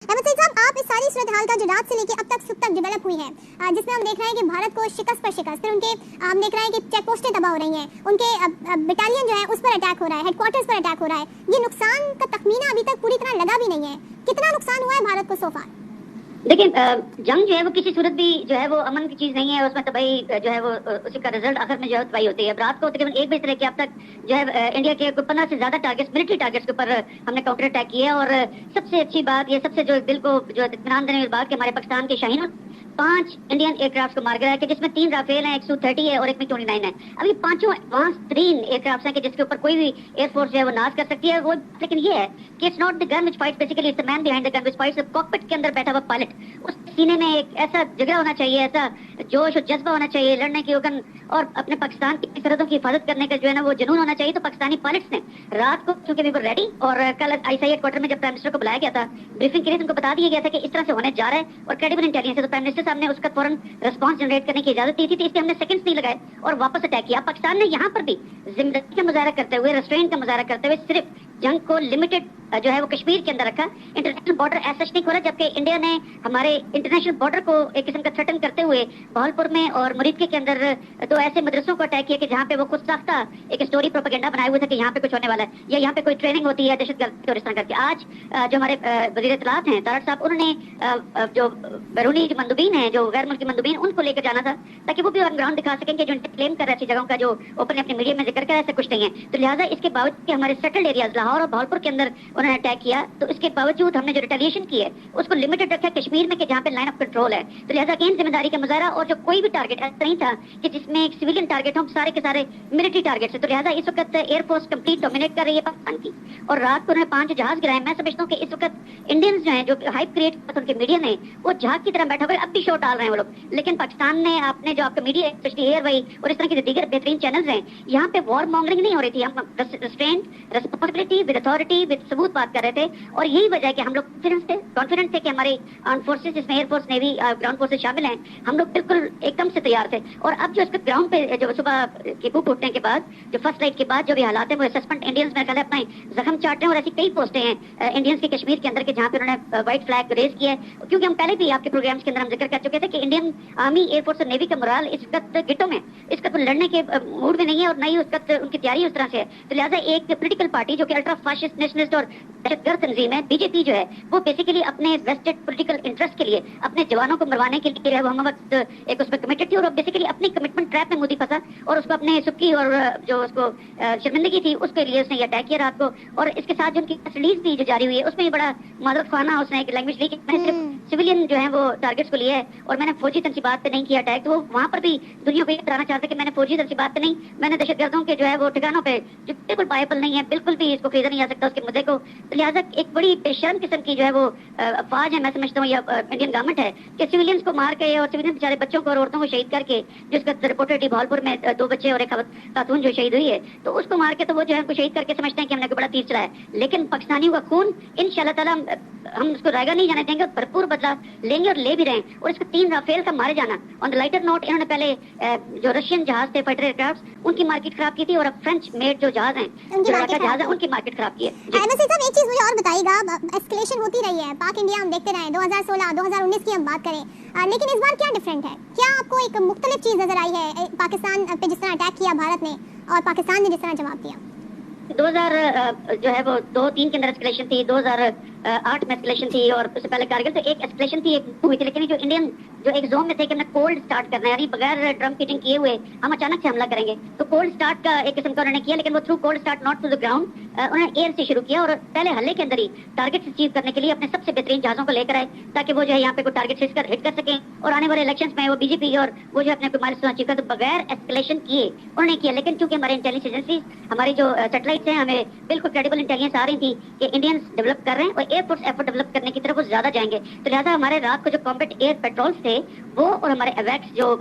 अहमद सईद साहब, आप इस सारी सूरत हाल का जो रात से लेके अब तक डेवलप हुई है, जिसमें हम देख रहे हैं कि भारत को शिकस्त पर शिकस्त, फिर उनके हम देख रहे हैं कि चेक पोस्टें तबाह हो रही हैं, उनके बटालियन जो है उस पर अटैक हो रहा है, हेडक्वार्टर्स पर अटैक हो रहा है। ये नुकसान का तखमीना अभी तक पूरी तरह लगा भी नहीं है। कितना नुकसान हुआ है भारत को सो फार? देखिए, जंग जो है वो किसी सूरत भी जो है वो अमन की चीज नहीं है। उसमें तबाही जो है वो उसी का रिजल्ट आखिर में जो है तबाही होती है। अब रात को तकरीबन 1 बजे से लेकर अब तक जो है इंडिया के 15 से ज्यादा टारगेट्स, मिलिट्री टारगेट्स के ऊपर हमने काउंटर अटैक किया है। और सबसे अच्छी बात, ये सबसे जो दिल को जो इत्मीनान देने वाली बात कि हमारे पाकिस्तान के शाहीन 5 इंडियन एयरक्राफ्ट को मार गिराया कि जिसमें 3 राफेल हैं, एक Su-30 है और एक MiG-29 है। अब ये पांचों एडवांस 3 एयरक्राफ्ट हैं कि जिसके ऊपर कोई भी एयरफोर्स जो है वो नाज कर सकती है। वो लेकिन ये है कि it's not the gun which fights, basically it's the man behind the gun which fights. Cockpit के अंदर बैठा हुआ पायलट, उस सीने में एक ऐसा जिगरा होना चाहिए, ऐसा जोश और जज्बा होना चाहिए लड़ने की उगन, और अपने पाकिस्तान की सरहदों की हिफाजत करने का जो है ना वो जुनून होना चाहिए। तो पाकिस्तानी पायलट्स ने रात को चूंकि वी वर रेडी, और कल ISI हेडक्वार्टर में जब प्राइम मिनिस्टर को बुलाया गया था ब्रीफिंग के लिए, उनको बता दिया गया था कि इस तरह से होने जा रहा है और क्रेडिबल इंटेलिजेंस है। तो प्राइम मिनिस्टर साहब ने उसका फौरन रिस्पांस जनरेट करने की इजाजत दी थी। तो इसलिए हमने सेकंड्स नहीं लगाए और वापस अटैक किया। पाकिस्तान ने यहाँ पर भी जिम्मेदारी का मुजाहरा करते हुए, रेस्ट्रेंट का मुजाहरा करते हुए सिर्फ जंग को लिमिटेड जो है वो कश्मीर के अंदर रखा, इंटरनेशनल बॉर्डर ऐसा नहीं खोला। जबकि इंडिया ने हमारे इंटरनेशनल बॉर्डर को एक किस्म का थ्रेटन करते हुए बहालपुर में और मुरीदके के अंदर 2 ऐसे मदरसों को अटैक किया कि जहाँ पे वो खुद साख्ता एक स्टोरी प्रोपेगेंडा बनाए हुए थे कि यहाँ पे कुछ होने वाला है या यहाँ पे कोई ट्रेनिंग होती है दहशतगर्द और इस तरह करके। आज जो हमारे वजीर इत्तलात हैं तारड़ साहब, उन्होंने जो बैरूनी जो मंदूबीन है, जो गैर मुल्की मंदूबीन, उनको लेकर जाना था ताकि वो भी ऑन ग्राउंड दिखा सकें कि जो क्लेम कर रहे थे जगहों का, जो ओपन अपने मीडिया में जिक्र कर ऐसा कुछ नहीं है। तो लिहाजा इसके बावजूद हमारे सेटल्ड एरियाज लाहौर और बहालपुर के अंदर उन्होंने अटैक किया, तो इसके बावजूद हमने जो रिटेलिएशन की है उसको लिमिटेड रखा कश्मीर में कि जहाँ पे लाइन ऑफ कंट्रोल है। तो लिहाजा अगेन जिम्मेदारी का मुजाहरा, और जो कोई भी टारगेट ऐसा नहीं था कि जिसमें एक सिविलियन टारगेट हो, सारे के सारे मिलिट्री टारगेट है। तो लिहाजा इस वक्त एयरफोर्स कंप्लीट डोमिनेट कर रही है पाकिस्तान की, और रात को उन्होंने 5 जहाज गिराए। मैं समझता हूँ कि इस वक्त इंडियंस जो है जो हाइप क्रिएट करते उनके मीडिया ने, वो जहाज की तरह बैठा हुआ अब भी शो डाल रहे हैं वो लोग। लेकिन पाकिस्तान ने आपने जो आपका मीडिया स्पेशली एयर वाई और इस तरह के दीगर बेहतरीन चैनल्स हैं, यहाँ पे वॉर मॉन्गरिंग नहीं हो रही थी। हम restaurant, responsibility with authority with सबूत बात कर रहे थे। और यही वजह है कि हम लोग कॉन्फिडेंट थे कि हमारे आर्म फोर्सेस, जिसमें एयरफोर्स, नेवी, ग्राउंड फोर्सेस शामिल हैं, हम लोग बिल्कुल एकदम से तैयार थे। और अब जो इसके ग्राउंड पे जो सुबह की धूप उठने के बाद, जो फर्स्ट लाइट के बाद जो भी हालात है, वो असेसमेंट इंडियंस मेरे ख्याल अपना जख्म चाट रहे हैं। और ऐसी कई पोस्टें हैं इंडियंस के कश्मीर के अंदर के जहाँ पे उन्होंने व्हाइट फ्लैग रेज किया है। क्योंकि हम पहले भी आपके प्रोग्राम्स के अंदर हम जिक्र कर चुके थे कि इंडियन आर्मी, एयरफोर्स और नेवी का मोराल इस वक्त गिट्टों में, इस वक्त लड़ने के मूड में नहीं है और नहीं उस वक्त उनकी तैयारी उस तरह से है। तो लिहाजा एक पोलिटिकल पार्टी जो कि अल्ट्रा फाशिस्ट, नेशनलिस्ट और दहशतगर्द तंजीम है, बीजेपी जो है, वो बेसिकली अपने वेस्टेड पॉलिटिकल इंटरेस्ट के लिए, अपने जवानों को मरवाने के लिए हम वक्त एक उसमें कमिटेड थी, और बेसिकली अपनी कमिटमेंट ट्रैप में मोदी फंसा और उसको अपने सुक्की और जो उसको शर्मिंदगी थी उसके लिए उसने अटैक किया रात को। और इसके साथ जो उनकी रिलीज भी जो जारी हुई है उसमें बड़ा मादरत खाना उसने एक लैंग्वेज ली कि मैंने सिर्फ सिविलियन जो है वो टारगेट्स को लिया है और मैंने फौजी तनसीबात पे नहीं किया अटैक। तो वो वहां पर भी दुनिया को ये बताना चाहते कि मैंने फौजी तनसीबात पे नहीं, मैंने दहशतगर्दों के जो है वो ठिकानों पे, जो बिल्कुल बायबल नहीं है, बिल्कुल भी इसको खरीदा नहीं जा सकता उसके मुद्दे को। तो लिहाजा एक बड़ी बेशर्म किस्म की जो है वो अफवाज है, मैं समझता हूँ, या इंडियन गवर्नमेंट है कि सिविलियंस को मार के और सिविलियन बेचारे बच्चों को और औरतों को शहीद करके, जिसका रिपोर्टेड बहालपुर में 2 बच्चे और एक खातून जो शहीद हुई है, तो उसको मार के तो वो जो है उनको शहीद करके समझते हैं कि हमने कोई बड़ा तीर चलाया। लेकिन पाकिस्तानियों का खून इंशाल्लाह ताला हम उसको रायगा नहीं जाने देंगे, भरपूर बदला लेंगे और ले भी रहे हैं। और इसको 3 राफेल का मारे जाना। ऑन द लाइटर नोट, इन्होंने पहले जो रशियन जहाज थे, फाइटर एयरक्राफ्ट, उनकी मार्केट खराब की थी, और अब फ्रेंच मेड जो जहाज हैं, जो लड़ाका जहाज है, उनकी मार्केट खराब की है। एक चीज मुझे और बताइएगा, एस्केलेशन होती रही है पाक इंडिया, हम देखते रहे 2016, 2019 की हम बात करें, लेकिन इस बार क्या डिफरेंट है? क्या आपको एक मुख्तलिफ चीज नजर आई है पाकिस्तान पे जिस तरह अटैक किया भारत ने और पाकिस्तान ने जिस तरह जवाब दिया? 2000 जो है वो 2-3 के अंदर एस्केलेशन थी, 2008 में एस्केलेशन थी, और उससे पहले कारगिल तो एक एस्केलेशन थी, एक हुई थी। लेकिन जो इंडियन जो एक जोन में थे कि हमने कोल्ड स्टार्ट करना है, यानी बगैर ड्रम कीटिंग किए हुए हम अचानक से हमला करेंगे, तो कोल्ड स्टार्ट का एक किस्म का उन्होंने किया। लेकिन वो through cold start, not through the ground, उन्होंने एयर से शुरू किया और पहले हल्ले के अंदर ही टारगेट अचीव करने के लिए अपने सबसे बेहतरीन जहाजों को लेकर आए ताकि वो जो है यहाँ पे कोई टारगेट हिट कर सकें और आने वाले इलेक्शंस में वो बीजेपी और वो जो अपने कोई माइलस्टोन अचीव कर, तो बगैर एस्केलेशन किए उन्होंने किया। लेकिन चूंकि हमारे इंटेलिजेंस एजेंसी, हमारी जो सैटेलाइट्स हैं, हमें बिल्कुल क्रेडिबल इंटेलिजेंस आ रही थी कि इंडियंस डेवलप कर रहे हैं और एयरफोर्स एफर्ट डेवलप करने की तरफ वो ज्यादा जाएंगे। तो लिहाजा हमारे रात को जो कॉम्बैट एयर पेट्रोल्स थे وہ اور ہمارے اویکس جو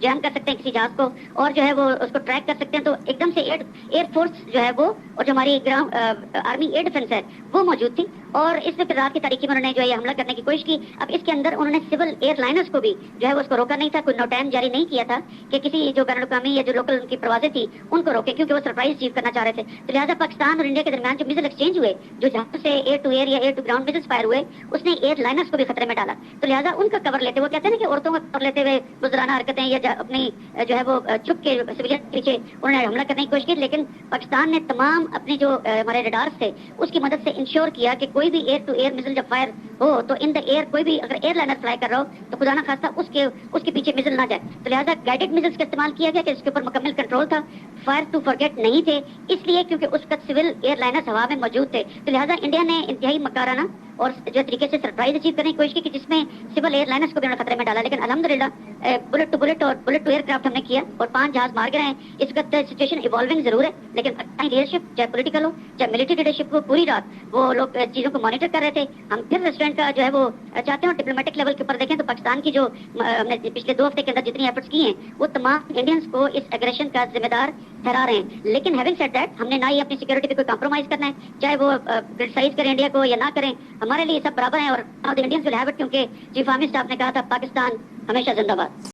جام کر سکتے ہیں کسی جہاز کو اور جو ہے وہ اس کو ٹریک کر سکتے ہیں. تو ایک دم سے ایئر فورس جو ہے وہ اور جو ہماری گراؤنڈ آرمی ایئر ڈیفینس ہے وہ موجود تھی, اور اس میں پھر رات کی تاریکی میں انہوں نے جو ہے یہ حملہ کرنے کی کوشش کی. اب اس کے اندر انہوں نے سول ایئر لائنرز کو بھی جو ہے وہ اس کو روکا نہیں تھا, کوئی نوٹائم جاری نہیں کیا تھا کہ کسی جو بین الاقوامی یا جو لوکل ان کی پروازیں تھی ان کو روکے, کیونکہ وہ سرپرائز اچیو کرنا چاہ رہے تھے. تو لہٰذا پاکستان اور انڈیا کے درمیان جو میزل ایکسچینج ہوئے, جو جہاں سے ایئر ٹو ایئر یا year to ground measles fire ہوئے, اس نے ایئر لائنرز کو بھی خطرے میں ڈالا. تو لہٰذا ان کا کور لیتے, وہ کہتے ہیں نا کہ عورتوں کا کور لیتے ہوئے بزرگانہ حرکتیں یا اپنی جو ہے وہ چھپ کے سویلین کے پیچھے انہوں نے حملہ کرنے کی کوشش کی. لیکن پاکستان نے تمام اپنے جو ہمارے ریڈارز تھے اس کی مدد سے انشور کیا کہ کوئی بھی ایئر ٹو ایئر میزل جب فائر ہو تو ان دا ایئر کوئی بھی اگر ایئر لائنر فلائی کر رہا ہو تو خدا نہ خاصہ اس کے پیچھے میزل نہ جائے. تو لہٰذا گائیڈڈ میزلز کا استعمال کیا گیا کہ اس کے اوپر مکمل کنٹرول تھا. فائر ٹو فارگیٹ نہیں تھے, اس لیے کیونکہ اس کا سول ایئر لائنر ہوا میں موجود تھے. تو لہٰذا انڈیا نے انتہائی مکارانہ اور جو طریقے سے سرپرائز اچیو کرنے کی کوشش کی کہ جس میں سول ایئر لائنرز کو بھی انہوں نے خطرے میں ڈالا. لیکن الحمدللہ بلٹ ٹو بلٹ اور بلٹ ٹو ایئر کرافٹ ہم نے کیا اور 5 جہاز مار گئے ہیں. اس وقت سچویشن ایوالونگ ضرور ہے, لیکن لیڈرشپ چاہے پولیٹیکل ہو چاہے ملٹری لیڈرشپ ہو, پوری رات وہ لوگ چیزوں کو مانیٹر کر رہے تھے. ہم پھر ریسٹورینٹ کا جو ہے وہ چاہتے ہیں ڈپلومیٹک لیول کے اوپر دیکھیں تو پاکستان کی جو ہم نے پچھلے 2 ہفتے کے اندر جتنی ایفرٹس کی ہیں وہ تمام انڈینس کو اس ایگریشن کا ذمہ دار ٹھہرا رہے ہیں. لیکن ہیونگ سیڈ دیٹ, ہم نے نہ ہی اپنی سیکورٹی پہ کوئی کمپرومائز کرنا ہے, چاہے وہ کرٹیسائز کریں انڈیا کو یا نہ کریں, ہمارے لیے سب برابر ہیں. اور انڈینس ول ہیو اٹ, کیونکہ چیف آرمی اسٹاف نے کہا تھا پاکستان ہمیشہ زندہ باد.